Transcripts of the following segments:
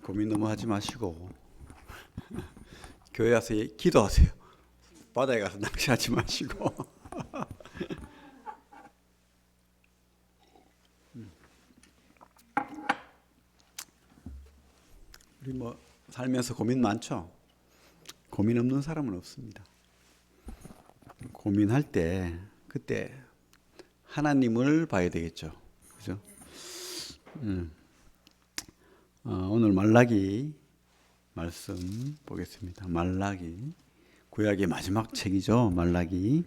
고민 너무 하지 마시고 교회 와서 기도하세요. 바다에 가서 낚시하지 마시고. 우리 뭐 살면서 고민 많죠. 고민 없는 사람은 없습니다. 고민할 때 그때 하나님을 봐야 되겠죠. 그죠? 오늘 말라기 말씀 보겠습니다. 말라기 구약의 마지막 책이죠. 말라기.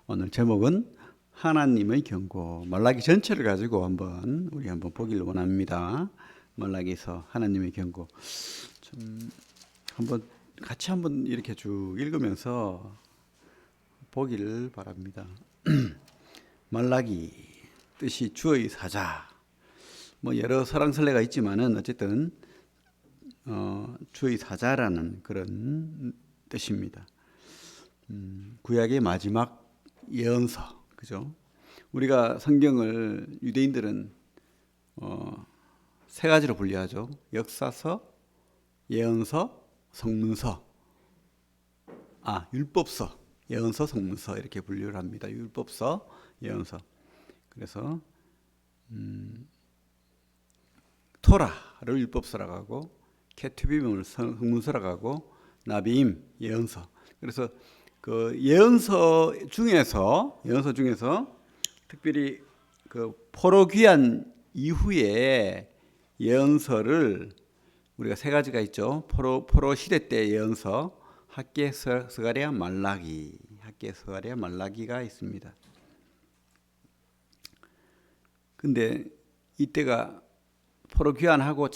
오늘 제목은 하나님의 경고. 말라기 전체를 가지고 우리 한번 보기를 원합니다. 말라기에서 하나님의 경고. 좀 같이 한번 이렇게 쭉 읽으면서 보기를 바랍니다. 말라기 뜻이 주의 사자. 뭐 여러 설왕설래가 있지만은 어쨌든 주의 사자라는 그런 뜻입니다. 구약의 마지막 예언서, 그죠? 우리가 성경을 유대인들은 세 가지로 분류하죠. 역사서, 예언서, 성문서. 율법서, 예언서, 성문서 이렇게 분류를 합니다. 율법서, 예언서. 그래서 토라를 율법서라고 하고 케투빔을 성문서라고 하고 나비임 예언서. 그래서 그 예언서 중에서 특별히 그 포로 귀환 이후에 예언서를 우리가 세 가지가 있죠. 포로 시대 때 예언서 학개, 스가랴, 말라기. 학개, 스가랴, 말라기가 있습니다. 근데 이때가 포로 귀환하고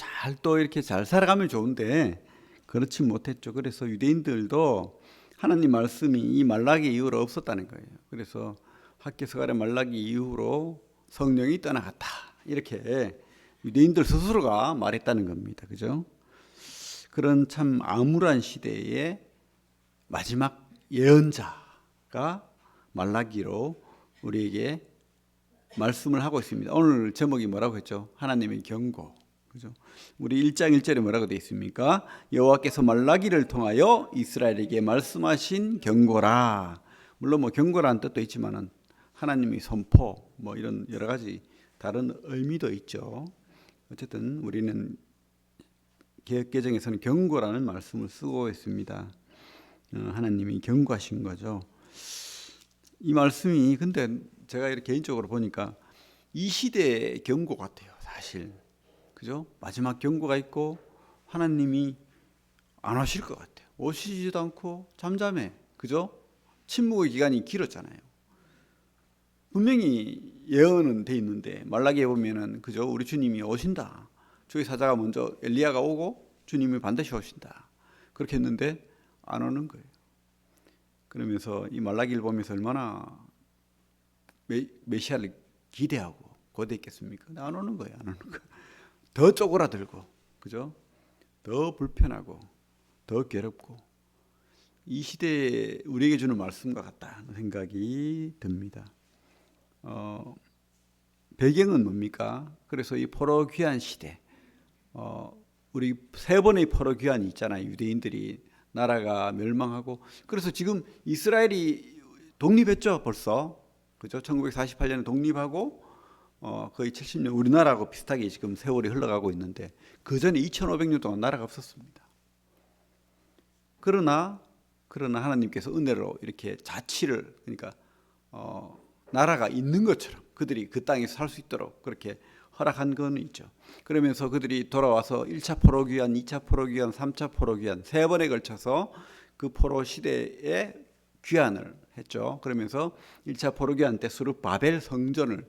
또 이렇게 잘 살아가면 좋은데 그렇지 못했죠. 그래서 유대인들도 하나님 말씀이 이 말라기 이후로 없었다는 거예요. 그래서 학개, 스가랴, 말라기 이후로 성령이 떠나갔다. 이렇게 유대인들 스스로가 말했다는 겁니다. 그죠? 그런 참 암울한 시대에 마지막 예언자가 말라기로 우리에게 말씀을 하고 있습니다. 오늘 제목이 뭐라고 했죠? 하나님의 경고. 그죠? 우리 1장 1절에 뭐라고 되어 있습니까? 여호와께서 말라기를 통하여 이스라엘에게 말씀하신 경고라. 물론 뭐 경고라는 뜻도 있지만은 하나님의 선포 뭐 이런 여러 가지 다른 의미도 있죠. 어쨌든 우리는 개역개정에서는 경고라는 말씀을 쓰고 있습니다. 하나님이 경고하신 거죠. 이 말씀이 근데 제가 이렇게 개인적으로 보니까 이 시대의 경고 같아요. 사실. 그죠? 마지막 경고가 있고 하나님이 안 오실 것 같아요. 오시지도 않고 잠잠해. 그죠? 침묵의 기간이 길었잖아요. 분명히 예언은 돼 있는데 말라기에 보면은 그죠? 우리 주님이 오신다. 주의 사자가 먼저 엘리야가 오고 주님이 반드시 오신다. 그렇게 했는데 안 오는 거예요. 그러면서 이 말라기를 보면서 얼마나 메시아를 기대하고 고대했겠습니까? 안 오는 거예요. 안 오는 거예요. 더 쪼그라들고, 그죠? 더 불편하고, 더 괴롭고, 이 시대에 우리에게 주는 말씀과 같다는 생각이 듭니다. 배경은 뭡니까? 그래서 이 포로 귀환 시대, 우리 세 번의 포로 귀환이 있잖아요. 유대인들이 나라가 멸망하고, 그래서 지금 이스라엘이 독립했죠, 벌써. 그죠? 1948년에 독립하고 거의 70년 우리나라하고 비슷하게 지금 세월이 흘러가고 있는데 그 전에 2500년 동안 나라가 없었습니다. 그러나 하나님께서 은혜로 이렇게 자치를 그러니까 나라가 있는 것처럼 그들이 그 땅에서 살 수 있도록 그렇게 허락한 건 있죠. 그러면서 그들이 돌아와서 1차 포로 귀환, 2차 포로 귀환, 3차 포로 귀환 세 번에 걸쳐서 그 포로 시대에 귀환을 했죠. 그러면서 1차 포로 귀환 때 스룹바벨 성전을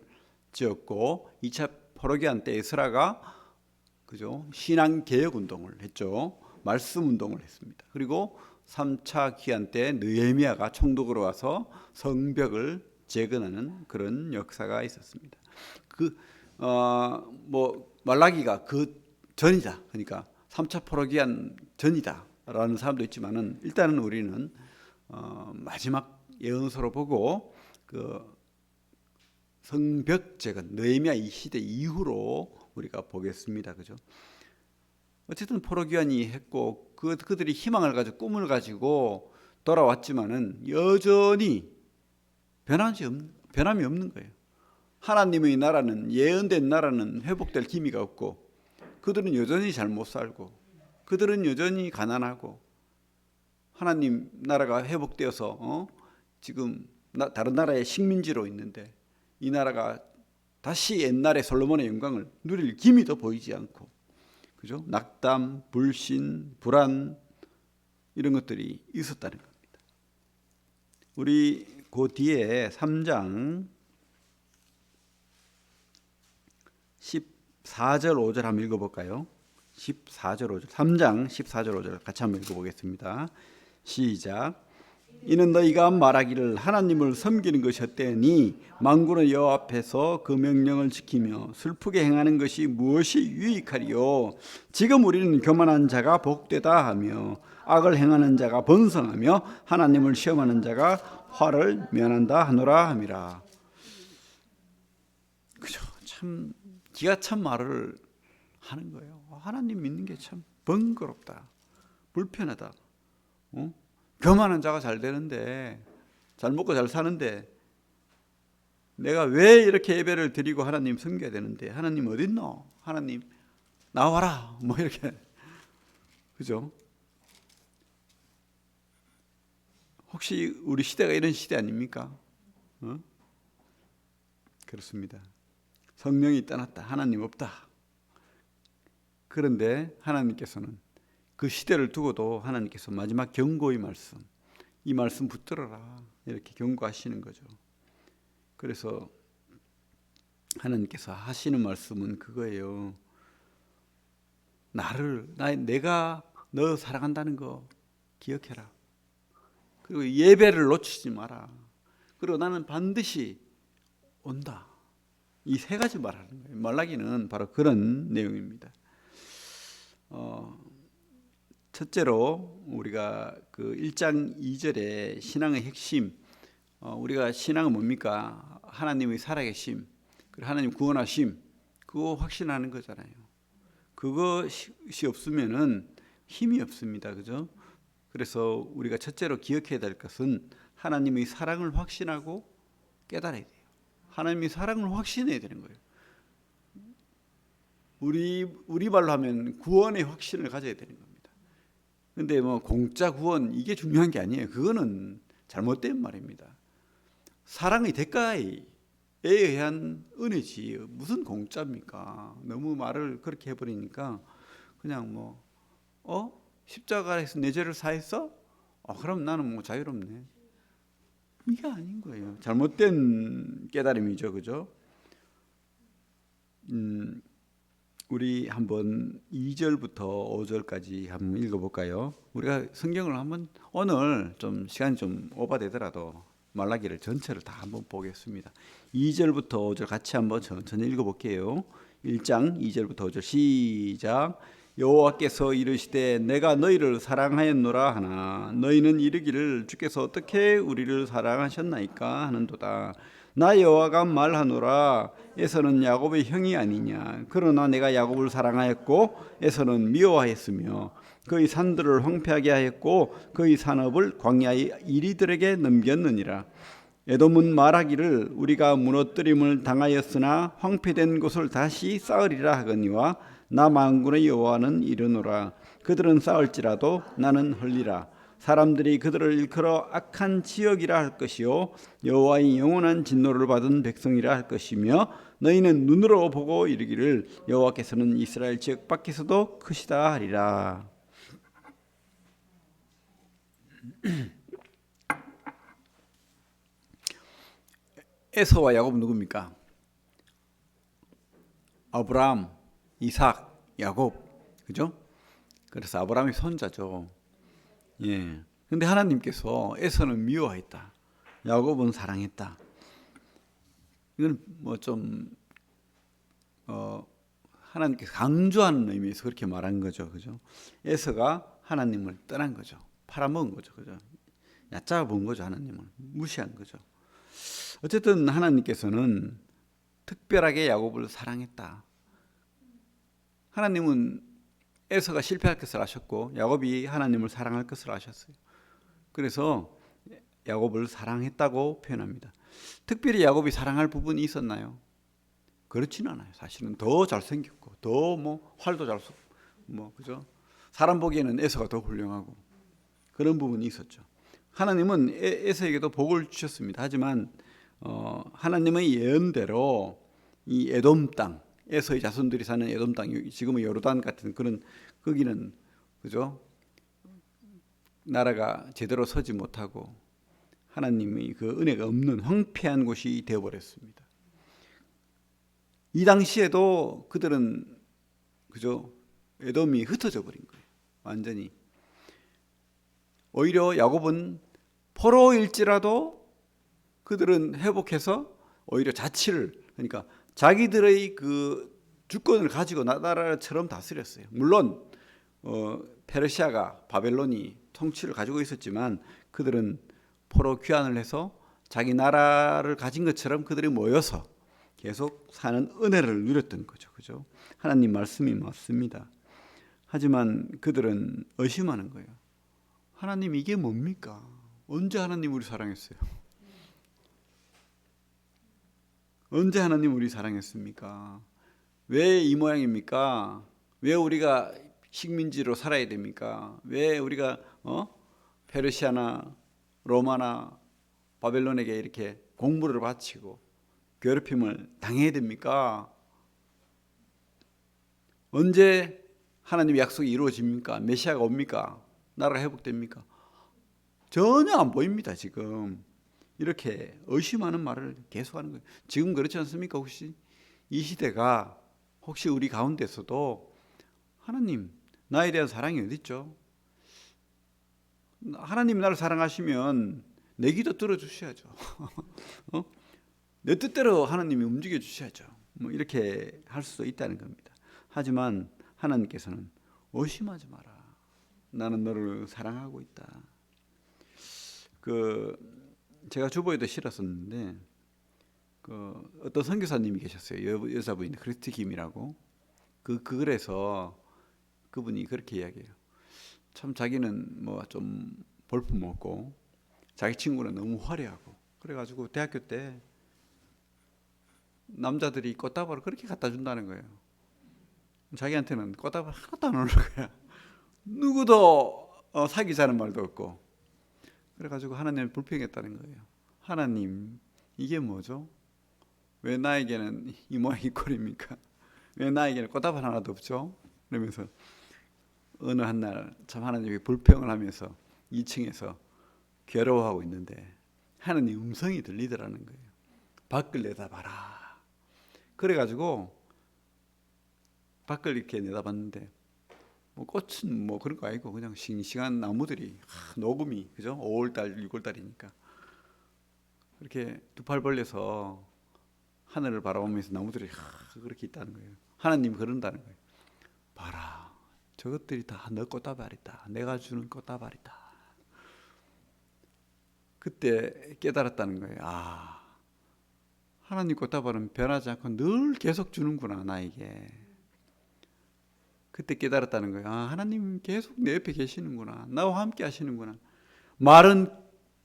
지었고 2차 포로 귀환 때 에스라가 그죠? 신앙 개혁 운동을 했죠. 말씀 운동을 했습니다. 그리고 3차 귀환 때 느헤미야가 총독으로 와서 성벽을 재건하는 그런 역사가 있었습니다. 말라기가 그 전이다. 그러니까 3차 포로 귀환 전이다라는 사람도 있지만은 일단은 우리는 마지막 예언서로 보고 그 성벽 재건 느헤미야 이 시대 이후로 우리가 보겠습니다. 그죠? 어쨌든 포로귀환이 했고 그들이 희망을 가지고 꿈을 가지고 돌아왔지만은 여전히 변함이 없는 거예요. 하나님의 나라는, 예언된 나라는 회복될 기미가 없고, 그들은 여전히 잘 못 살고, 그들은 여전히 가난하고, 하나님 나라가 회복되어서 지금 다른 나라의 식민지로 있는데 이 나라가 다시 옛날의 솔로몬의 영광을 누릴 기미도 보이지 않고, 그죠? 낙담, 불신, 불안 이런 것들이 있었다는 겁니다. 우리 그 뒤에 3장 14절 5절 한번 읽어볼까요? 14절 5절 3장 14절 5절 같이 한번 읽어보겠습니다. 시작. 이는 너희가 말하기를 하나님을 섬기는 것이 헛되니 만군의 여호와 앞에서 그 명령을 지키며 슬프게 행하는 것이 무엇이 유익하리요. 지금 우리는 교만한 자가 복되다 하며 악을 행하는 자가 번성하며 하나님을 시험하는 자가 화를 면한다 하노라 함이라. 그죠? 참 기가 찬 말을 하는 거예요. 하나님 믿는 게 참 번거롭다, 불편하다. 교만한 자가 잘 되는데, 잘 먹고 잘 사는데 내가 왜 이렇게 예배를 드리고 하나님 섬겨야 되는데, 하나님 어딨노? 하나님 나와라, 뭐 이렇게. 그죠? 혹시 우리 시대가 이런 시대 아닙니까? 그렇습니다. 성령이 떠났다, 하나님 없다. 그런데 하나님께서는 그 시대를 두고도 하나님께서 마지막 경고의 말씀, 이 말씀 붙들어라, 이렇게 경고하시는 거죠. 그래서 하나님께서 하시는 말씀은 그거예요. 내가 너 사랑한다는 거 기억해라. 그리고 예배를 놓치지 마라. 그리고 나는 반드시 온다. 이 세 가지 말하는 거예요. 말라기는 바로 그런 내용입니다. 첫째로 우리가 그 1장 2절의 신앙의 핵심, 우리가 신앙은 뭡니까? 하나님의 살아계심, 그리고 하나님 구원하심, 그거 확신하는 거잖아요. 그것이 없으면은 힘이 없습니다. 그죠? 그래서 우리가 첫째로 기억해야 될 것은 하나님의 사랑을 확신하고 깨달아야 돼요. 하나님의 사랑을 확신해야 되는 거예요. 우리 말로 하면 구원의 확신을 가져야 되는 겁니다. 근데 뭐 공짜 구원 이게 중요한 게 아니에요. 그거는 잘못된 말입니다. 사랑의 대가에 의한 은혜지 무슨 공짜입니까? 너무 말을 그렇게 해버리니까 그냥 십자가에서 내 죄를 사했어? 그럼 나는 뭐 자유롭네. 이게 아닌 거예요. 잘못된 깨달음이죠, 그죠? 우리 한번 2절부터 5절까지 한번 읽어볼까요? 우리가 성경을 한번 오늘 좀 시간이 좀 오버되더라도 말라기를 전체를 다 한번 보겠습니다. 2절부터 5절 같이 한번 천천히 읽어볼게요. 1장 2절부터 5절 시작. 여호와께서 이르시되 내가 너희를 사랑하였노라 하나 너희는 이르기를 주께서 어떻게 우리를 사랑하셨나이까 하는도다. 나 여호와가 말하노라 에서는 야곱의 형이 아니냐. 그러나 내가 야곱을 사랑하였고 에서는 미워하였으며 그의 산들을 황폐하게 하였고 그의 산업을 광야의 이리들에게 넘겼느니라. 에돔은 말하기를 우리가 무너뜨림을 당하였으나 황폐된 곳을 다시 쌓으리라 하거니와 나 만군의 여호와는 이르노라. 그들은 쌓을지라도 나는 헐리라. 사람들이 그들을 일컬어 악한 지역이라 할 것이요 여호와의 영원한 진노를 받은 백성이라 할 것이며 너희는 눈으로 보고 이르기를 여호와께서는 이스라엘 지역 밖에서도 크시다 하리라. 에서와 야곱은 누굽니까? 아브라함, 이삭, 야곱, 그죠? 그래서 아브라함의 손자죠. 예. 근데 하나님께서 에서는 미워했다, 야곱은 사랑했다. 이건 뭐 좀 하나님께서 강조하는 의미에서 그렇게 말한 거죠, 그죠? 에서가 하나님을 떠난 거죠, 팔아먹은 거죠, 그죠? 얕잡아 본 거죠, 하나님을 무시한 거죠. 어쨌든 하나님께서는 특별하게 야곱을 사랑했다. 하나님은 에서가 실패할 것을 아셨고 야곱이 하나님을 사랑할 것을 아셨어요. 그래서 야곱을 사랑했다고 표현합니다. 특별히 야곱이 사랑할 부분이 있었나요? 그렇지는 않아요. 사실은 더 잘생겼고 더 뭐 활도 잘 쏘고 뭐 그죠? 사람 보기에는 에서가 더 훌륭하고 그런 부분이 있었죠. 하나님은 에서에게도 복을 주셨습니다. 하지만 하나님의 예언대로 이 에돔 땅, 에서의 자손들이 사는 에돔 땅, 지금의 요르단 같은 그런 거기는 그죠? 나라가 제대로 서지 못하고 하나님의 그 은혜가 없는 황폐한 곳이 되어버렸습니다. 이 당시에도 그들은 그죠? 에돔이 흩어져 버린 거예요. 완전히. 오히려 야곱은 포로일지라도 그들은 회복해서 오히려 자치를 그러니까 자기들의 그 주권을 가지고 나라처럼 다스렸어요. 물론 페르시아가 바벨론이 통치를 가지고 있었지만 그들은 포로 귀환을 해서 자기 나라를 가진 것처럼 그들이 모여서 계속 사는 은혜를 누렸던 거죠. 그죠? 하나님 말씀이 맞습니다. 하지만 그들은 의심하는 거예요. 하나님 이게 뭡니까? 언제 하나님 우리 사랑했어요? 언제 하나님 우리 사랑했습니까? 왜 이 모양입니까? 왜 우리가 식민지로 살아야 됩니까? 왜 우리가 페르시아나 로마나 바벨론에게 이렇게 공물을 바치고 괴롭힘을 당해야 됩니까? 언제 하나님의 약속이 이루어집니까? 메시아가 옵니까? 나라가 회복됩니까? 전혀 안 보입니다. 지금 이렇게 의심하는 말을 계속하는 거예요. 지금 그렇지 않습니까? 혹시 이 시대가 혹시 우리 가운데서도 하나님 나에 대한 사랑이 어디 있죠? 하나님 나를 사랑하시면 내 기도 들어주셔야죠. 내 뜻대로 하나님이 움직여 주셔야죠. 뭐 이렇게 할 수도 있다는 겁니다. 하지만 하나님께서는 의심하지 마라. 나는 너를 사랑하고 있다. 제가 주보에도 실었었는데 어떤 선교사님이 계셨어요. 여자분인데 크리스티 김이라고. 그 글에서 그분이 그렇게 이야기해요. 참 자기는 뭐 좀 볼품 없고 자기 친구는 너무 화려하고 그래가지고 대학교 때 남자들이 꽃다발을 그렇게 갖다 준다는 거예요. 자기한테는 꽃다발 하나도 안 오는 거야. 누구도 사귀자는 말도 없고. 그래가지고 하나님을 불평했다는 거예요. 하나님 이게 뭐죠? 왜 나에게는 이 모양 이 꼴입니까? 왜 나에게는 꽃다발 하나도 없죠? 그러면서 어느 한날 참 하나님이 불평을 하면서 2층에서 괴로워하고 있는데 하나님 음성이 들리더라는 거예요. 밖을 내다봐라. 그래가지고 밖을 이렇게 내다봤는데 뭐 꽃은 뭐 그런 거 아니고 그냥 싱싱한 나무들이 녹음이 그죠? 5월달 6월달이니까 이렇게 두 팔 벌려서 하늘을 바라보면서 나무들이 그렇게 있다는 거예요. 하나님 그런다는 거예요. 봐라 저것들이 다 너 꽃다발이다. 내가 주는 꽃다발이다. 그때 깨달았다는 거예요. 하나님 꽃다발은 변하지 않고 늘 계속 주는구나 나에게. 그때 깨달았다는 거예요. 하나님 계속 내 옆에 계시는구나. 나와 함께 하시는구나. 말은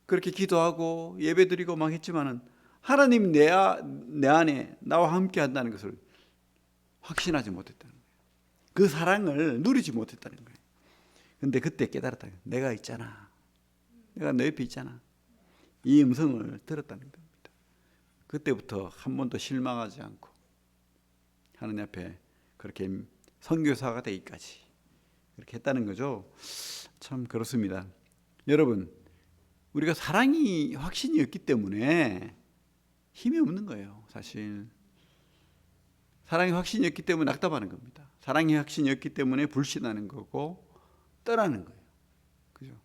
그렇게 기도하고 예배드리고 막 했지만은 하나님 내 안에 나와 함께 한다는 것을 확신하지 못했다는 거예요. 그 사랑을 누리지 못했다는 거예요. 근데 그때 깨달았다. 내가 있잖아. 내가 너 옆에 있잖아. 이 음성을 들었다는 겁니다. 그때부터 한 번도 실망하지 않고 하나님 앞에 그렇게 선교사가 되기까지 그렇게 했다는 거죠. 참 그렇습니다. 여러분 우리가 사랑이 확신이 없기 때문에 힘이 없는 거예요. 사실 사랑이 확신이 없기 때문에 낙담하는 겁니다. 사랑이 확신이 없기 때문에 불신하는 거고 떠나는 거예요. 그죠?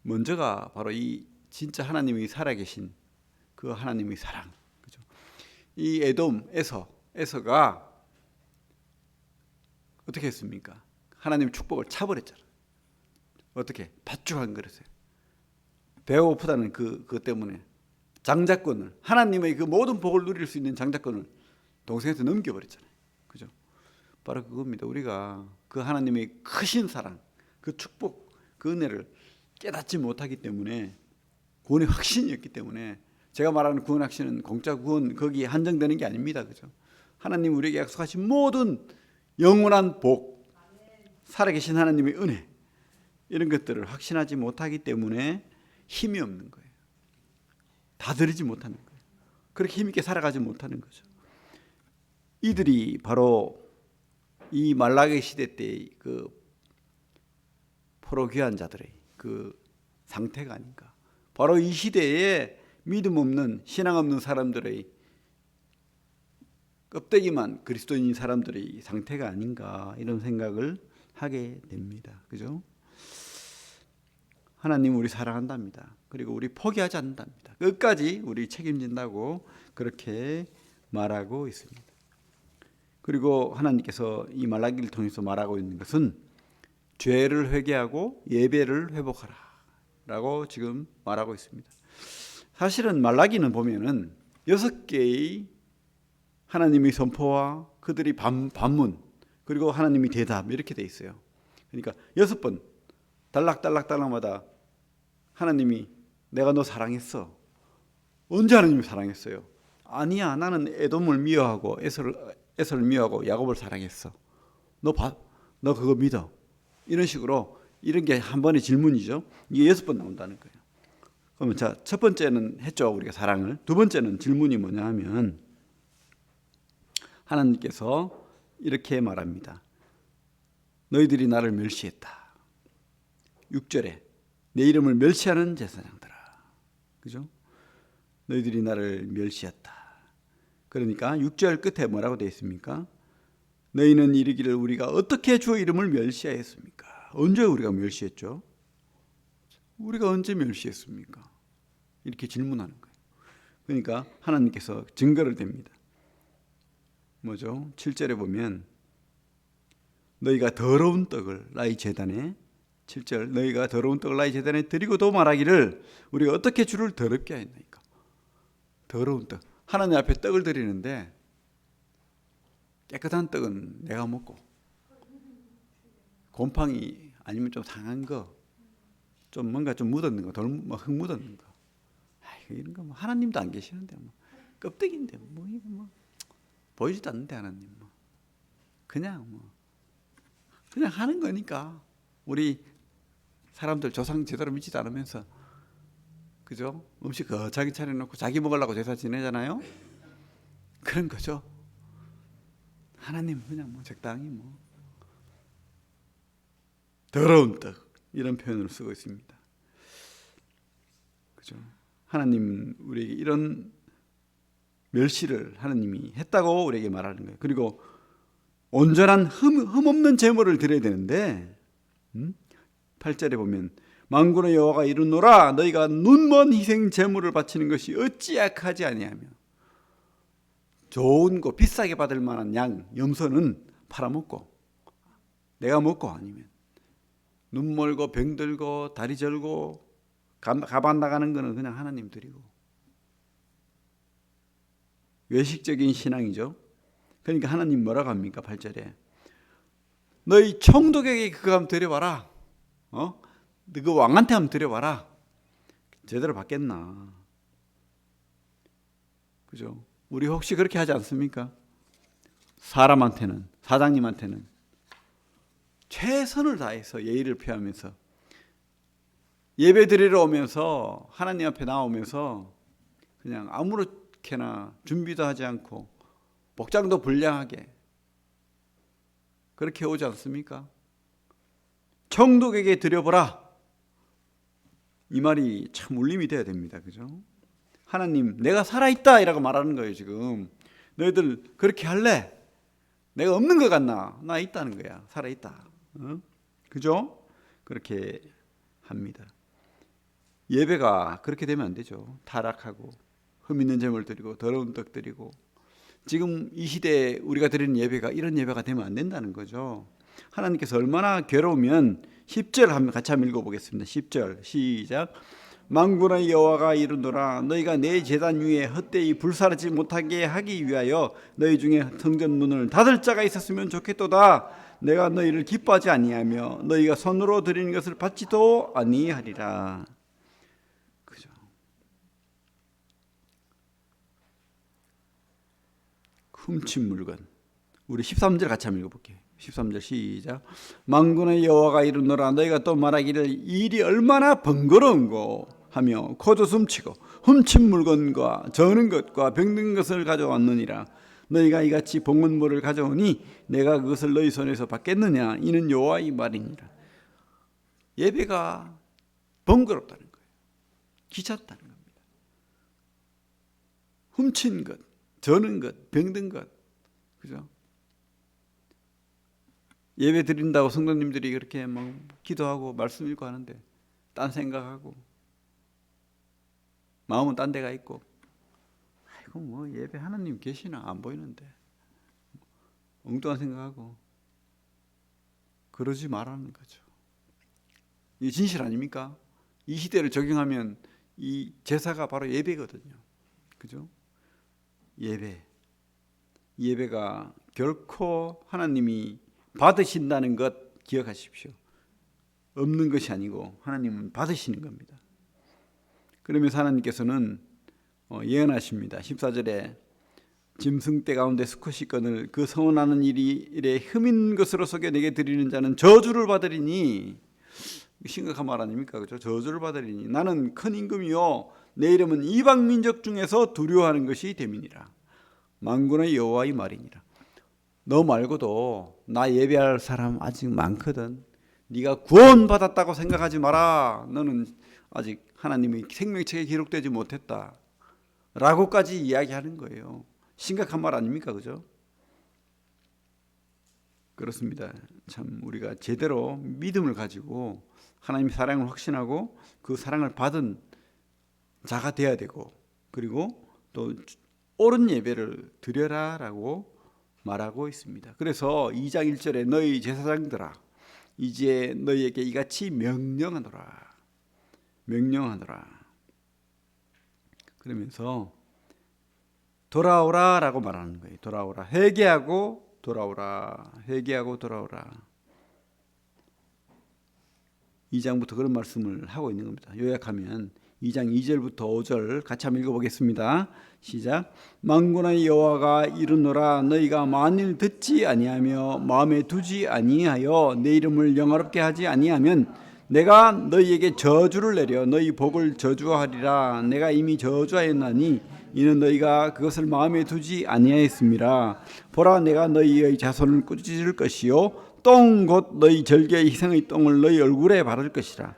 먼저가 바로 이 진짜 하나님이 살아계신 그 하나님의 사랑. 그죠? 이 에서가 어떻게 했습니까? 하나님의 축복을 차버렸잖아요. 어떻게? 팥죽 안 그랬어요. 배가 고프다는 그것 때문에 장자권을 하나님의 그 모든 복을 누릴 수 있는 장자권을 동생한테 넘겨버렸잖아요. 그죠? 바로 그겁니다. 우리가 그 하나님의 크신 사랑, 그 축복, 그 은혜를 깨닫지 못하기 때문에, 구원의 확신이 없기 때문에, 제가 말하는 구원 확신은 공짜 구원 거기에 한정되는 게 아닙니다. 그죠? 하나님 우리에게 약속하신 모든 영원한 복, 살아계신 하나님의 은혜, 이런 것들을 확신하지 못하기 때문에 힘이 없는 거예요. 다스리지 못하는 거예요. 그렇게 힘있게 살아가지 못하는 거죠. 이들이 바로 이 말라기 시대 때의 그 포로 귀한 자들의 그 상태가 아닌가. 바로 이 시대에 믿음 없는, 신앙 없는 사람들의 껍데기만 그리스도인인 사람들의 상태가 아닌가, 이런 생각을 하게 됩니다. 그죠? 하나님 우리 사랑한답니다. 그리고 우리 포기하지 않는답니다. 끝까지 우리 책임진다고 그렇게 말하고 있습니다. 그리고 하나님께서 이 말라기를 통해서 말하고 있는 것은 죄를 회개하고 예배를 회복하라 라고 지금 말하고 있습니다. 사실은 말라기는 보면은 6개의 하나님의 선포와 그들이 반문, 그리고 하나님이 대답, 이렇게 돼 있어요. 그러니까 6번 달락달락마다 하나님이 내가 너 사랑했어. 언제 하나님이 사랑했어요? 아니야, 나는 에돔을 미워하고 에서를 미워하고 야곱을 사랑했어. 너 그거 믿어? 이런 식으로, 이런 게 한 번의 질문이죠. 이게 6번 나온다는 거예요. 그러면 자, 첫 번째는 했죠, 우리가 사랑을. 두 번째는 질문이 뭐냐 하면, 하나님께서 이렇게 말합니다. 너희들이 나를 멸시했다. 6절에 내 이름을 멸시하는 제사장들아. 그죠? 너희들이 나를 멸시했다. 그러니까 6절 끝에 뭐라고 되어 있습니까? 너희는 이르기를 우리가 어떻게 주의 이름을 멸시하였습니까? 언제 우리가 멸시했죠? 우리가 언제 멸시했습니까? 이렇게 질문하는 거예요. 그러니까 하나님께서 증거를 댑니다. 뭐죠? 7절에 보면 너희가 더러운 떡을 나의 제단에, 7절 너희가 더러운 떡을 나의 제단에 드리고도 말하기를 우리가 어떻게 주를 더럽게 하였나이까. 더러운 떡, 하나님 앞에 떡을 드리는데 깨끗한 떡은 내가 먹고, 곰팡이 아니면 좀 상한 거, 좀 뭔가 좀 묻었는 거, 흙 묻었는 거, 이런 거 하나님도 안 계시는데 껍데기인데 이거 보이지도 않는데 하나님 그냥 하는 거니까, 우리 사람들 조상 제대로 믿지도 않으면서, 그죠? 음식 자기 차려놓고 자기 먹으려고 제사 지내잖아요. 그런 거죠. 하나님 그냥 적당히 더러운 떡, 이런 표현을 쓰고 있습니다. 그죠? 하나님 우리에게 이런 멸시를 하나님이 했다고 우리에게 말하는 거예요. 그리고 온전한 흠없는 제물을 드려야 되는데 8절에 보면 만군의 여호와가 이르노라 너희가 눈먼 희생 제물을 바치는 것이 어찌 악하지 아니하며, 좋은 거 비싸게 받을 만한 양, 염소는 팔아먹고 내가 먹고, 아니면 눈 멀고 병 들고 다리 절고 가반 나가는 거는 그냥 하나님 드리고, 외식적인 신앙이죠. 그러니까 하나님 뭐라고 합니까? 8절에 너희 총독에게 그거 한번 드려봐라. 그 왕한테 한번 드려봐라. 제대로 받겠나? 그죠? 우리 혹시 그렇게 하지 않습니까? 사람한테는, 사장님한테는 최선을 다해서 예의를 표하면서, 예배 드리러 오면서 하나님 앞에 나오면서 그냥 아무렇게나 준비도 하지 않고 복장도 불량하게 그렇게 오지 않습니까? 총독에게 드려보라. 이 말이 참 울림이 돼야 됩니다. 그죠? 하나님 내가 살아있다 이라고 말하는 거예요. 지금 너희들 그렇게 할래? 내가 없는 것 같나? 나 있다는 거야. 살아있다. 그죠? 그렇게 합니다. 예배가 그렇게 되면 안 되죠. 타락하고 흠 있는 제물 드리고 더러운 떡 드리고, 지금 이 시대에 우리가 드리는 예배가 이런 예배가 되면 안 된다는 거죠. 하나님께서 얼마나 괴로우면, 10절 한번 같이 한번 읽어보겠습니다. 10절 시작. 만군의 여호와가 이르노라 너희가 내 제단 위에 헛되이 불사르지 못하게 하기 위하여 너희 중에 성전 문을 닫을 자가 있었으면 좋겠도다. 내가 너희를 기뻐하지 아니하며 너희가 손으로 드리는 것을 받지도 아니하리라. 그죠? 훔친 물건. 우리 13절 같이 한번 읽어볼게요. 13절 시작. 만군의 여호와가 이르노라 너희가 또 말하기를 이 일이 얼마나 번거로운고 하며 코조숨치고 훔친 물건과 저는 것과 병든 것을 가져왔느니라. 너희가 이같이 봉헌물을 가져오니 내가 그것을 너희 손에서 받겠느냐. 이는 여호와의 말이니라. 예배가 번거롭다는 거예요. 귀찮다는 겁니다. 훔친 것, 저는 것, 병든 것, 그죠? 예배 드린다고 성도님들이 그렇게 막 기도하고 말씀 읽고 하는데 딴 생각하고 마음은 딴 데가 있고, 아이고 뭐 예배 하나님 계시나 안 보이는데 엉뚱한 생각하고 그러지 말라는 거죠. 이게 진실 아닙니까? 이 시대를 적용하면 이 제사가 바로 예배거든요. 그죠? 예배가 결코 하나님이 받으신다는 것 기억하십시오. 없는 것이 아니고 하나님은 받으시는 겁니다. 그러면서 하나님께서는 예언하십니다. 14절에 짐승떼 가운데 수컷이 건을 그 서원하는 일에 흠인 것으로 속여 내게 드리는 자는 저주를 받으리니, 심각한 말 아닙니까? 그렇죠? 저주를 받으리니 나는 큰 임금이요 내 이름은 이방 민족 중에서 두려워하는 것이 됨이니라. 만군의 여호와의 말이니라. 너 말고도 나 예배할 사람 아직 많거든. 네가 구원받았다고 생각하지 마라. 너는 아직 하나님의 생명책에 기록되지 못했다 라고까지 이야기하는 거예요. 심각한 말 아닙니까? 그죠? 그렇습니다. 참 우리가 제대로 믿음을 가지고 하나님의 사랑을 확신하고 그 사랑을 받은 자가 돼야 되고, 그리고 또 옳은 예배를 드려라 라고 말하고 있습니다. 그래서 2장 1절에 너희 제사장들아 이제 너희에게 이같이 명령하노라. 그러면서 돌아오라 라고 말하는 거예요. 돌아오라. 회개하고 돌아오라. 2장부터 그런 말씀을 하고 있는 겁니다. 요약하면 2장 2절부터 5절 같이 한번 읽어보겠습니다. 시작. 만군의 여호와가 이르노라 너희가 만일 듣지 아니하며 마음에 두지 아니하여 내 이름을 영화롭게 하지 아니하면 내가 너희에게 저주를 내려 너희 복을 저주하리라. 내가 이미 저주하였나니 이는 너희가 그것을 마음에 두지 아니하였음이라. 보라 내가 너희의 자손을 꾸짖을 것이요 똥 곧 너희 절개의 희생의 똥을 너희 얼굴에 바를 것이라.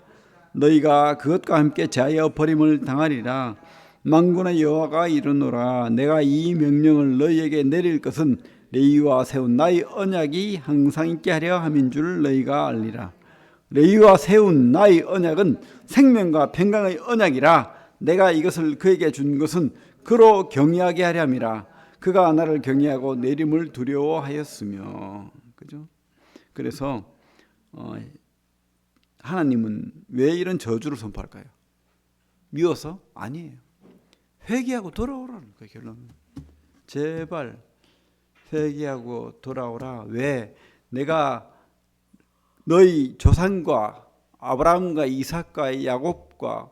너희가 그것과 함께 제하여 버림을 당하리라. 만군의 여호와가 이르노라 내가 이 명령을 너희에게 내릴 것은 레위와 세운 나의 언약이 항상 있게 하려 함인 줄 너희가 알리라. 레위와 세운 나의 언약은 생명과 평강의 언약이라. 내가 이것을 그에게 준 것은 그로 경외하게 하려 함이라. 그가 나를 경외하고 내 이름을 두려워하였으며. 그죠? 그래서 하나님은 왜 이런 저주를 선포할까요? 미워서? 아니에요. 회개하고 돌아오라는 거예요. 결론은 제발 회개하고 돌아오라. 왜? 내가 너희 조상과 아브라함과 이삭과 야곱과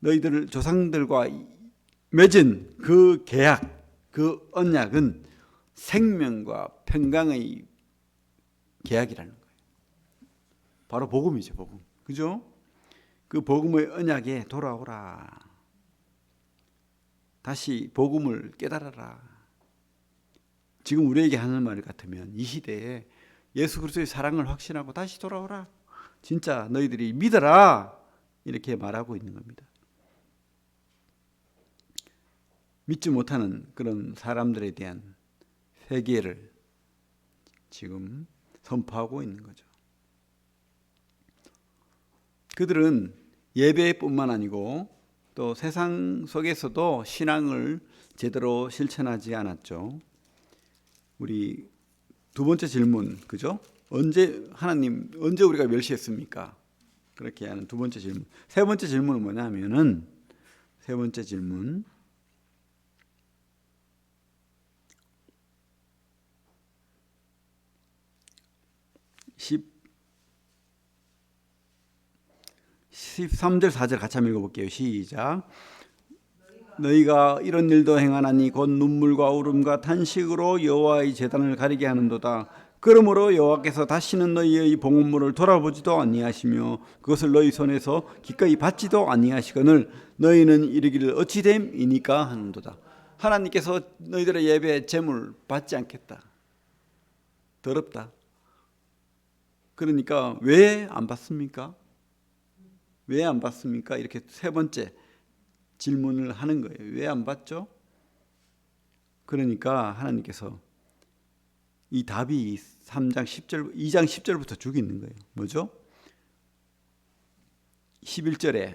너희들 조상들과 맺은 그 계약, 그 언약은 생명과 평강의 계약이라는 거예요. 바로 복음이죠, 복음. 그죠? 그 복음의 언약에 돌아오라. 다시 복음을 깨달아라. 지금 우리에게 하는 말 같으면 이 시대에 예수 그리스도의 사랑을 확신하고 다시 돌아오라. 진짜 너희들이 믿어라. 이렇게 말하고 있는 겁니다. 믿지 못하는 그런 사람들에 대한 회개를 지금 선포하고 있는 거죠. 그들은 예배뿐만 아니고 또 세상 속에서도 신앙을 제대로 실천하지 않았죠. 우리 두 번째 질문, 그죠? 언제 우리가 멸시했습니까? 그렇게 하는 두 번째 질문. 세 번째 질문은 뭐냐면은 세 번째 질문. 13절 4절 같이 한번 읽어볼게요. 시작. 너희가 이런 일도 행하나니 곧 눈물과 울음과 탄식으로 여호와의 제단을 가리게 하는도다. 그러므로 여호와께서 다시는 너희의 봉헌물을 돌아보지도 아니하시며 그것을 너희 손에서 기꺼이 받지도 아니하시거늘 너희는 이르기를 어찌 됨이니까 하는도다. 하나님께서 너희들의 예배 제물 받지 않겠다. 더럽다. 그러니까 왜 안 받습니까? 왜 안 받습니까? 이렇게 세 번째 질문을 하는 거예요. 왜 안 받죠? 그러니까 하나님께서 이 답이 2장 10절부터 쭉 있는 거예요. 뭐죠? 11절에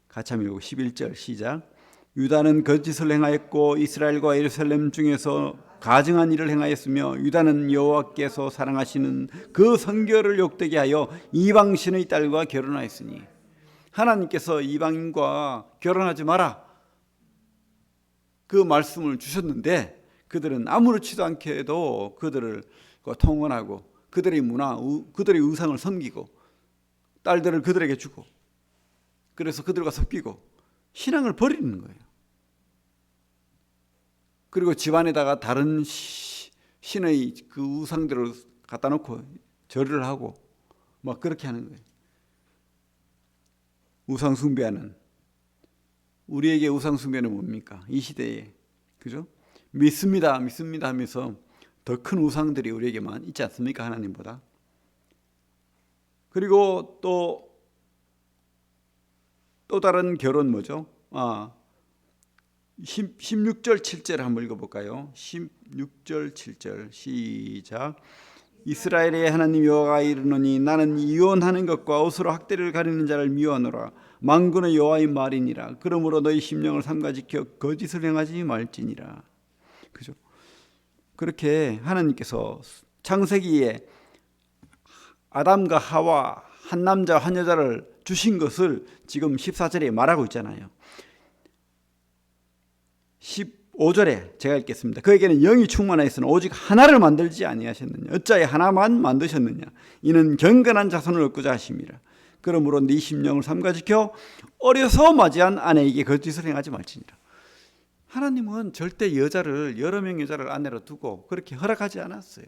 같이 한번 읽고 11절 시작. 유다는 거짓을 행하였고 이스라엘과 예루살렘 중에서 가증한 일을 행하였으며 유다는 여호와께서 사랑하시는 그 성결을 욕되게 하여 이방신의 딸과 결혼하였으니 하나님께서 이방인과 결혼하지 마라 그 말씀을 주셨는데 그들은 아무렇지도 않게도 그들을 통언하고 그들의 문화, 그들의 의상을 섬기고 딸들을 그들에게 주고 그래서 그들과 섞이고 신앙을 버리는 거예요. 그리고 집안에다가 다른 신의 그 우상들을 갖다 놓고 절을 하고 막 그렇게 하는 거예요. 우상 숭배하는, 우리에게 우상 숭배는 뭡니까? 이 시대에, 그죠? 믿습니다 하면서 더 큰 우상들이 우리에게만 있지 않습니까? 하나님보다. 그리고 또 다른 결혼 뭐죠? 16절 7절 한번 읽어볼까요? 16절 7절 시작. 이스라엘의 하나님 여호와가 이르노니 나는 이혼하는 것과 옷으로 학대를 가리는 자를 미워하노라. 만군의 여호와의 말이니라. 그러므로 너희 심령을 삼가지켜 거짓을 행하지 말지니라. 그죠? 그렇게 하나님께서 창세기에 아담과 하와 한 남자 한 여자를 주신 것을 지금 14절에 말하고 있잖아요. 15절에 제가 읽겠습니다. 그에게는 영이 충만하였으나 오직 하나를 만들지 아니하셨느냐. 어찌하여 하나만 만드셨느냐. 이는 경건한 자손을 얻고자 하심이라. 그러므로 네 심령을 삼가지켜 어려서 맞이한 아내에게 거짓을 행하지 말지니라. 하나님은 절대 여러 명 여자를 아내로 두고 그렇게 허락하지 않았어요.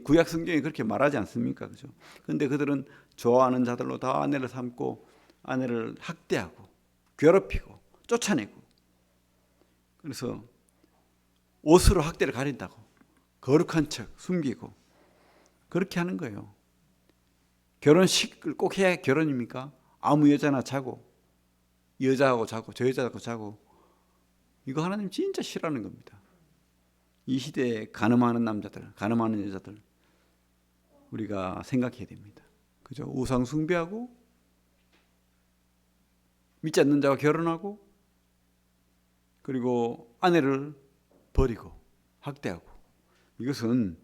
구약 성경이 그렇게 말하지 않습니까? 그죠? 근데 그들은 좋아하는 자들로 다 아내를 삼고 아내를 학대하고 괴롭히고 쫓아내고 그래서 옷으로 학대를 가린다고 거룩한 척 숨기고 그렇게 하는 거예요. 결혼식을 꼭 해야 결혼입니까? 아무 여자나 자고 여자하고 자고 저 여자하고 자고 이거 하나님 진짜 싫어하는 겁니다. 이 시대에 간음하는 남자들, 간음하는 여자들 우리가 생각해야 됩니다. 그죠? 우상 숭배하고 믿지 않는 자와 결혼하고 그리고 아내를 버리고 학대하고 이것은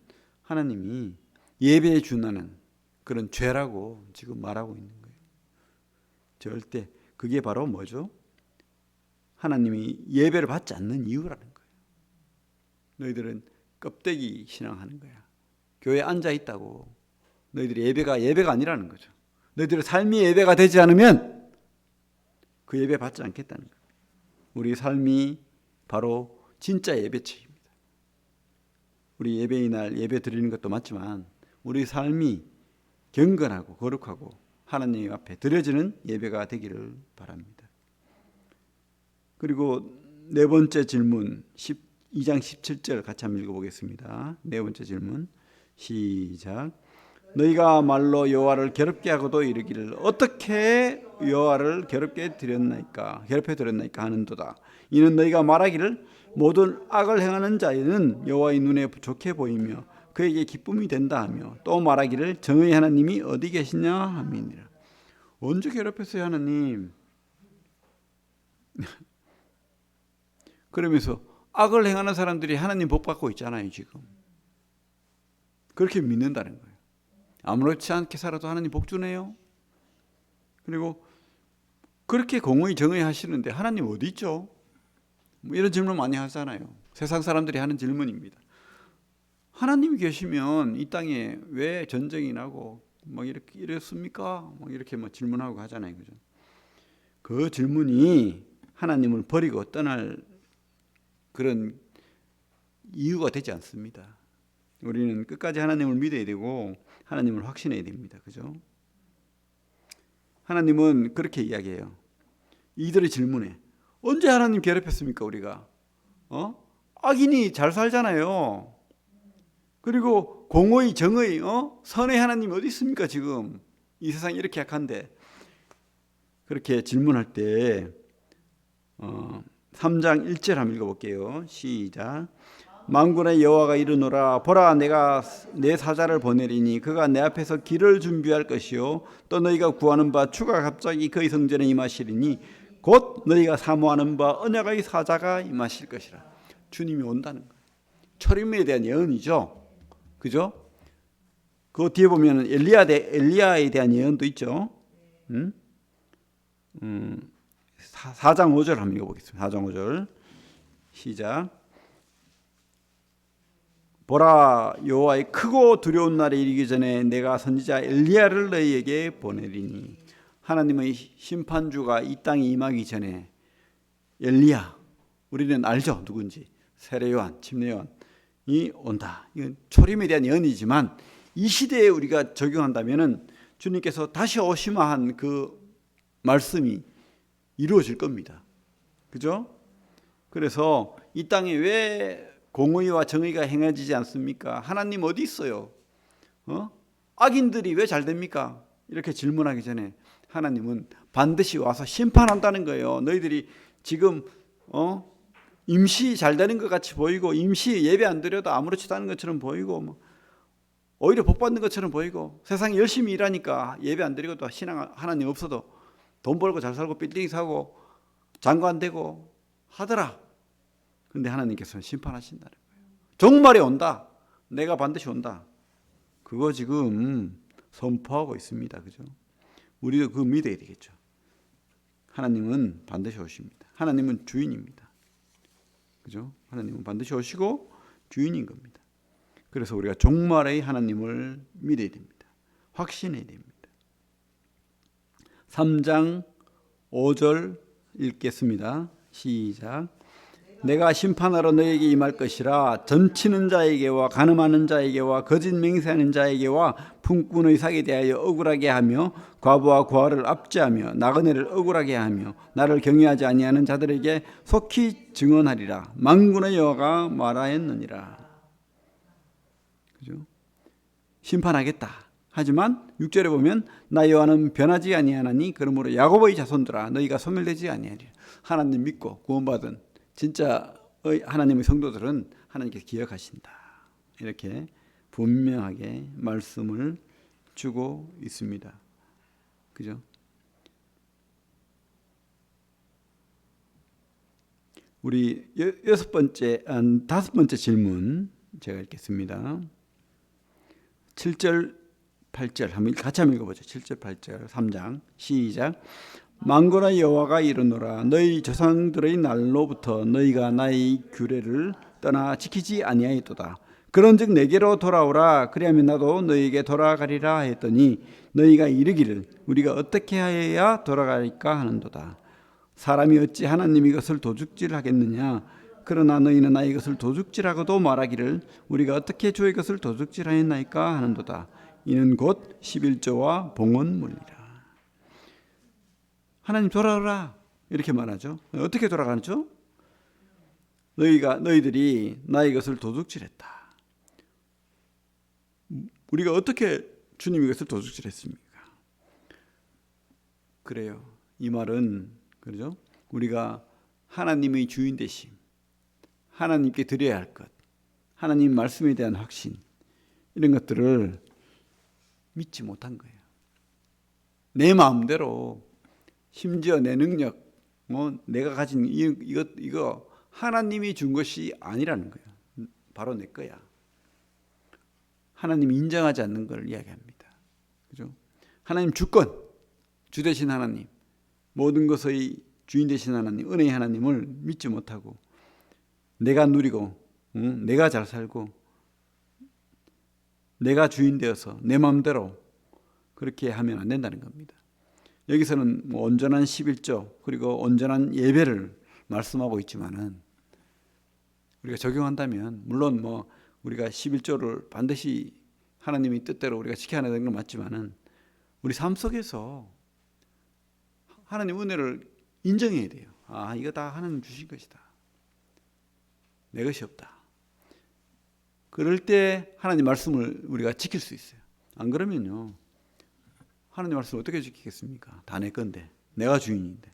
하나님이 예배에 준하는 그런 죄라고 지금 말하고 있는 거예요. 절대 그게 바로 뭐죠? 하나님이 예배를 받지 않는 이유라는 거예요. 너희들은 껍데기 신앙하는 거야. 교회에 앉아 있다고 너희들이 예배가 아니라는 거죠. 너희들의 삶이 예배가 되지 않으면 그 예배 받지 않겠다는 거예요. 우리 삶이 바로 진짜 예배체입니다. 우리 예배의 날 예배 드리는 것도 맞지만 우리 삶이 경건하고 거룩하고 하나님 앞에 드려지는 예배가 되기를 바랍니다. 그리고 네 번째 질문 2장 17절 같이 한번 읽어보겠습니다. 네 번째 질문 시작. 너희가 말로 여호와를 괴롭게 하고도 이르기를 어떻게 여호와를 괴롭혀 드렸나이까 하는도다. 이는 너희가 말하기를 모든 악을 행하는 자는 여호와의 눈에 좋게 보이며 그에게 기쁨이 된다 하며 또 말하기를 정의 하나님이 어디 계시냐 함이니라. 언제 괴롭혔어요 하나님? 그러면서 악을 행하는 사람들이 하나님 복 받고 있잖아요 지금. 그렇게 믿는다는 거예요. 아무렇지 않게 살아도 하나님 복 주네요. 그리고 그렇게 공의 정의 하시는데 하나님 어디 있죠? 뭐 이런 질문 많이 하잖아요. 세상 사람들이 하는 질문입니다. 하나님이 계시면 이 땅에 왜 전쟁이 나고 막 이렇게 이랬습니까? 막 이렇게 뭐 질문하고 하잖아요, 그죠? 그 질문이 하나님을 버리고 떠날 그런 이유가 되지 않습니다. 우리는 끝까지 하나님을 믿어야 되고 하나님을 확신해야 됩니다, 그죠? 하나님은 그렇게 이야기해요. 이들의 질문에 언제 하나님 괴롭혔습니까, 우리가? 악인이 잘 살잖아요. 그리고 공의, 정의, 선의 하나님 어디 있습니까, 지금? 이 세상이 이렇게 약한데. 그렇게 질문할 때 3장 1절 한번 읽어볼게요. 시작. 만군의 여호와가 이르노라, 보라, 내가 내 사자를 보내리니 그가 내 앞에서 길을 준비할 것이요 또 너희가 구하는 바 주가 갑자기 그의 성전에 임하시리니 곧 너희가 사모하는 바 언약의 사자가 임하실 것이라. 주님이 온다는 거예요. 초림에 대한 예언이죠, 그죠? 그 뒤에 보면 엘리야에 대한 예언도 있죠. 4장 5절 한번 읽어보겠습니다. 4장 5절 시작. 보라, 여호와의 크고 두려운 날이 이르기 전에 내가 선지자 엘리야를 너희에게 보내리니. 하나님의 심판주가 이 땅에 임하기 전에 엘리야, 우리는 알죠, 누군지. 세례요한, 침례요한이 온다. 이건 초림에 대한 예언이지만 이 시대에 우리가 적용한다면은 주님께서 다시 오시마 한 그 말씀이 이루어질 겁니다, 그죠? 그래서 이 땅에 왜 공의와 정의가 행해지지 않습니까? 하나님 어디 있어요? 악인들이 왜 잘 됩니까? 이렇게 질문하기 전에 하나님은 반드시 와서 심판한다는 거예요. 너희들이 지금 임시 잘 되는 것 같이 보이고 임시 예배 안 드려도 아무렇지도 않은 것처럼 보이고 오히려 복 받는 것처럼 보이고 세상에 열심히 일하니까 예배 안 드리고도 신앙 하나님 없어도 돈 벌고 잘 살고 빌딩 사고 장관 되고 하더라. 그런데 하나님께서는 심판하신다는 거예요. 종말이 온다. 내가 반드시 온다. 그거 지금 선포하고 있습니다, 그죠? 우리도 그거 믿어야 되겠죠. 하나님은 반드시 오십니다. 하나님은 주인입니다, 그죠? 하나님은 반드시 오시고 주인인 겁니다. 그래서 우리가 종말의 하나님을 믿어야 됩니다. 확신해야 됩니다. 3장 5절 읽겠습니다. 시작. 내가 심판하러 너에게 임할 것이라. 점치는 자에게와 간음하는 자에게와 거짓 맹세하는 자에게와 품꾼의 사기에 대하여 억울하게 하며 과부와 고아를 압제하며 나그네를 억울하게 하며 나를 경외하지 아니하는 자들에게 속히 증언하리라. 만군의 여호와가 말하였느니라. 그죠? 심판하겠다. 하지만 6절에 보면 나 여호와는 변하지 아니하나니 그러므로 야곱의 자손들아 너희가 소멸되지 아니하리라. 하나님 믿고 구원받은 진짜 하나님의 성도들은 하나님께서 기억하신다. 이렇게 분명하게 말씀을 주고 있습니다, 그죠? 우리 다섯 번째 질문 제가 읽겠습니다. 7절 8절 같이 한번 읽어보죠. 7절 8절 3장 시작. 만군의 여호와가 이르노라, 너희 조상들의 날로부터 너희가 나의 규례를 떠나 지키지 아니하였도다. 그런즉 내게로 돌아오라, 그리하면 나도 너희에게 돌아가리라 했더니 너희가 이르기를 우리가 어떻게 하여야 돌아갈까 하는도다. 사람이 어찌 하나님 이것을 도둑질하겠느냐? 그러나 너희는 나의 것을 도둑질하고도 말하기를 우리가 어떻게 주의 것을 도둑질하였나이까 하는도다. 이는 곧 11조와 봉헌물이라. 하나님 돌아오라 이렇게 말하죠. 어떻게 돌아가죠? 너희들이 나의 것을 도둑질했다. 우리가 어떻게 주님의 것을 도둑질했습니까? 그래요. 이 말은 그렇죠? 우리가 하나님의 주인 되심, 하나님께 드려야 할 것, 하나님 말씀에 대한 확신, 이런 것들을 믿지 못한 거예요. 내 마음대로, 심지어 내 능력, 내가 가진 이거 하나님이 준 것이 아니라는 거예요. 바로 내 거야. 하나님이 인정하지 않는 걸 이야기합니다, 그죠? 하나님 주권, 주 되신 하나님, 모든 것의 주인 되신 하나님, 은혜의 하나님을 믿지 못하고 내가 누리고 내가 잘 살고 내가 주인 되어서 내 마음대로 그렇게 하면 안 된다는 겁니다. 여기서는 뭐 온전한 11조 그리고 온전한 예배를 말씀하고 있지만은 우리가 적용한다면 물론 뭐 우리가 11조를 반드시 하나님의 뜻대로 우리가 지켜야 하는 건 맞지만은 우리 삶 속에서 하나님 은혜를 인정해야 돼요. 아, 이거 다 하나님 주신 것이다. 내 것이 없다. 그럴 때 하나님 말씀을 우리가 지킬 수 있어요. 안 그러면요, 하나님 말씀을 어떻게 지키겠습니까? 다 내 건데, 내가 주인인데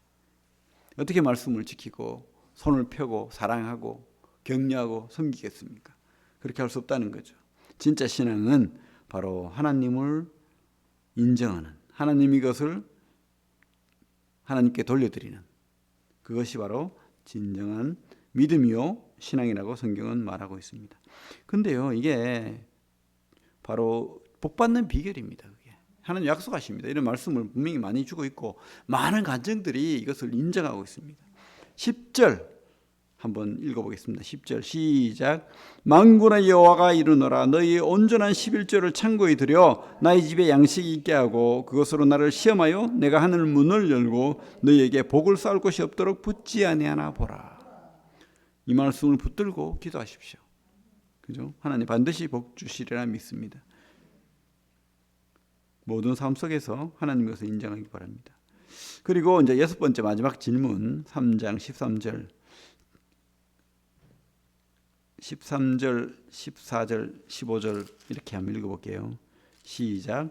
어떻게 말씀을 지키고 손을 펴고 사랑하고 격려하고 섬기겠습니까? 그렇게 할 수 없다는 거죠. 진짜 신앙은 바로 하나님을 인정하는, 하나님 이것을 하나님께 돌려드리는 그것이 바로 진정한 믿음이요 신앙이라고 성경은 말하고 있습니다. 근데요, 이게 바로 복받는 비결입니다. 그게 하나님 약속하십니다. 이런 말씀을 분명히 많이 주고 있고 많은 간증들이 이것을 인정하고 있습니다. 10절 한번 읽어보겠습니다. 10절 시작. 만군의 여호와가 이르노라 너희 온전한 11조를 창고에 들여 나의 집에 양식이 있게 하고 그것으로 나를 시험하여 내가 하늘 문을 열고 너희에게 복을 쌓을 곳이 없도록 붙지 아니하나 보라. 이 말씀을 붙들고 기도하십시오. 그죠? 하나님 반드시 복 주시리라 믿습니다. 모든 삶 속에서 하나님 것을 인정하기 바랍니다. 그리고 이제 6번째 마지막 질문 3장 13절 14절 15절 이렇게 한번 읽어볼게요. 시작.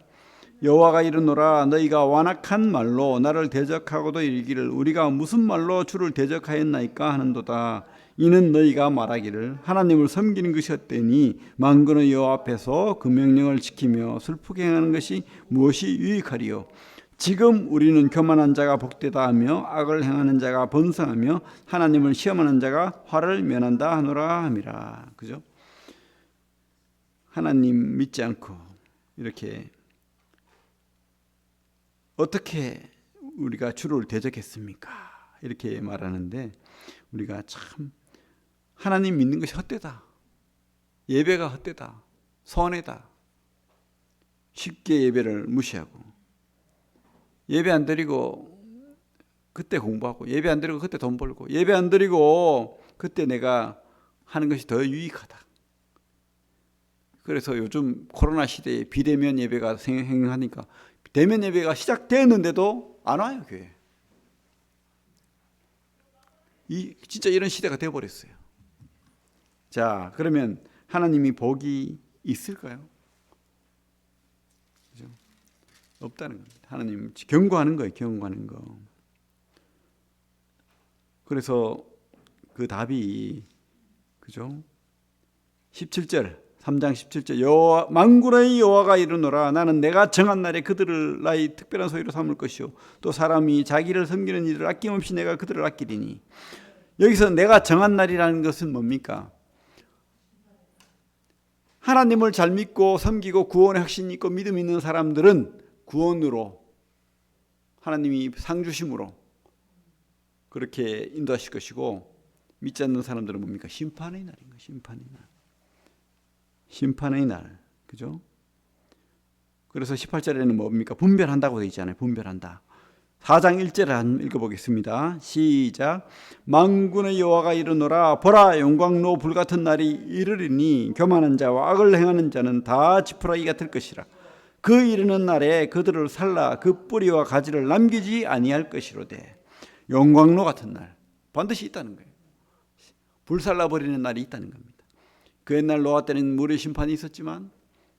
여호와가 이르노라 너희가 완악한 말로 나를 대적하고도 이르기를 우리가 무슨 말로 주를 대적하였나이까 하는도다. 이는 너희가 말하기를 하나님을 섬기는 것이 헛되니 만군의 여호와 앞에서 그 명령을 지키며 슬프게 행하는 것이 무엇이 유익하리요. 지금 우리는 교만한 자가 복되다 하며 악을 행하는 자가 번성하며 하나님을 시험하는 자가 화를 면한다 하노라 함이라. 그죠? 하나님 믿지 않고 이렇게 어떻게 우리가 주를 대적했습니까? 이렇게 말하는데 우리가 참 하나님 믿는 것이 헛되다. 예배가 헛되다. 손해다. 쉽게 예배를 무시하고 예배 안 드리고 그때 공부하고 예배 안 드리고 그때 돈 벌고 예배 안 드리고 그때 내가 하는 것이 더 유익하다. 그래서 요즘 코로나 시대에 비대면 예배가 행하니까 대면 예배가 시작됐는데도 안 와요, 교회. 진짜 이런 시대가 되어버렸어요. 자, 그러면 하나님이 복이 있을까요? 그죠? 없다는 겁니다. 하나님 경고하는 거예요. 경고하는 거. 그래서 그 답이 그죠? 17절 3장 17절 만군의 여호와가 이르노라 나는 내가 정한 날에 그들을 나의 특별한 소유로 삼을 것이요 또 사람이 자기를 섬기는 이들을 아낌없이 내가 그들을 아끼리니. 여기서 내가 정한 날이라는 것은 뭡니까? 하나님을 잘 믿고 섬기고 구원의 확신이 있고 믿음 있는 사람들은 구원으로 하나님이 상 주심으로 그렇게 인도하실 것이고 믿지 않는 사람들은 뭡니까? 심판의 날인 거예요. 심판의 날. 심판의 날. 그죠? 그래서 18절에는 뭡니까? 분별한다고 되어 있잖아요. 분별한다. 4장 1절을 한번 읽어보겠습니다. 시작. 만군의 여호와가 이르노라 보라 영광로 불같은 날이 이르리니 교만한 자와 악을 행하는 자는 다 지푸라기 같을 것이라. 그 이르는 날에 그들을 살라 그 뿌리와 가지를 남기지 아니할 것이로되. 영광로 같은 날 반드시 있다는 거예요. 불살라버리는 날이 있다는 겁니다. 그 옛날 노아 때는 물의 심판이 있었지만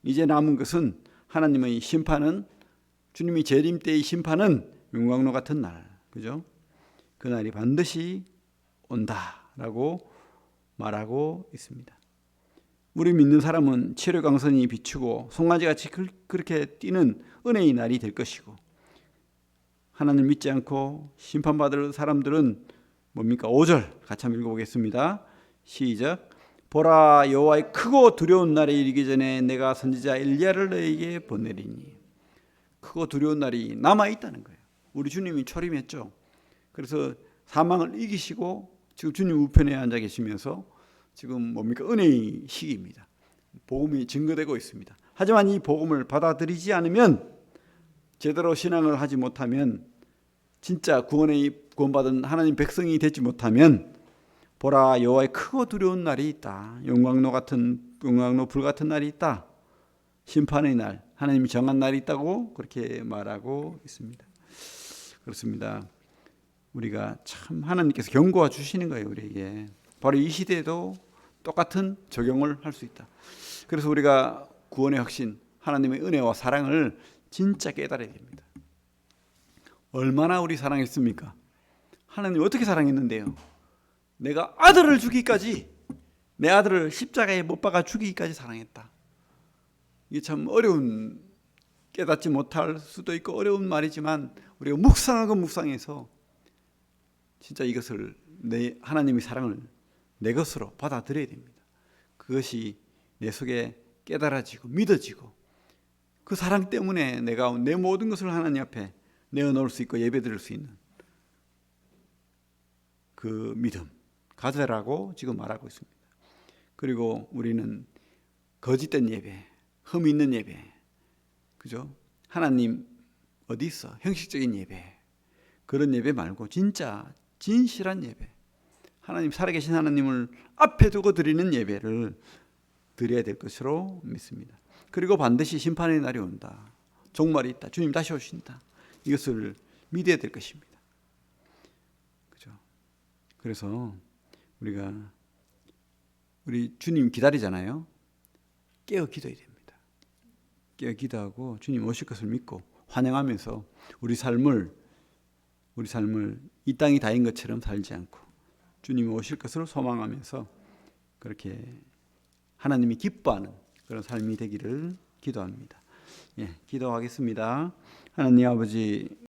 이제 남은 것은 하나님의 심판은 주님이 재림 때의 심판은 영광로 같은 날, 그죠? 그 날이 반드시 온다라고 말하고 있습니다. 우리 믿는 사람은 치료강선이 비추고 송아지같이 그렇게 뛰는 은혜의 날이 될 것이고 하나님 믿지 않고 심판받을 사람들은 뭡니까? 5절 같이 한번 읽어보겠습니다. 시작. 보라 여호와의 크고 두려운 날이 이르기 전에 내가 선지자 엘리야를 너에게 보내리니. 크고 두려운 날이 남아있다는 거예요. 우리 주님이 초림했죠. 그래서 사망을 이기시고 지금 주님 우편에 앉아 계시면서 지금 뭡니까? 은혜의 시기입니다. 복음이 증거되고 있습니다. 하지만 이 복음을 받아들이지 않으면, 제대로 신앙을 하지 못하면, 진짜 구원받은 하나님 백성이 되지 못하면, 보라 여호와의 크고 두려운 날이 있다. 용광로 불 같은 날이 있다. 심판의 날, 하나님이 정한 날이 있다고 그렇게 말하고 있습니다. 그렇습니다. 우리가 참 하나님께서 경고해 주시는 거예요, 우리에게. 바로 이 시대에도 똑같은 적용을 할 수 있다. 그래서 우리가 구원의 확신, 하나님의 은혜와 사랑을 진짜 깨달아야 됩니다. 얼마나 우리 사랑했습니까? 하나님 어떻게 사랑했는데요? 내가 아들을 주기까지, 내 아들을 십자가에 못 박아 죽이기까지 사랑했다. 이게 참 어려운, 깨닫지 못할 수도 있고 어려운 말이지만, 우리가 묵상하고 묵상해서 진짜 이것을, 하나님의 사랑을 내 것으로 받아들여야 됩니다. 그것이 내 속에 깨달아지고 믿어지고, 그 사랑 때문에 내가 내 모든 것을 하나님 앞에 내어놓을 수 있고 예배드릴 수 있는 그 믿음 가져라고 지금 말하고 있습니다. 그리고 우리는 거짓된 예배, 흠 있는 예배, 그죠? 하나님 어디 있어? 형식적인 예배, 그런 예배 말고 진짜 진실한 예배, 하나님, 살아계신 하나님을 앞에 두고 드리는 예배를 드려야 될 것으로 믿습니다. 그리고 반드시 심판의 날이 온다. 종말이 있다. 주님 다시 오신다. 이것을 믿어야 될 것입니다. 그죠? 그래서 우리 주님 기다리잖아요. 깨어 기도해야 됩니다. 깨어 기도하고 주님 오실 것을 믿고 환영하면서 우리 삶을 이 땅이 다인 것처럼 살지 않고 주님이 오실 것을 소망하면서 그렇게 하나님이 기뻐하는 그런 삶이 되기를 기도합니다. 기도하겠습니다. 하나님 아버지,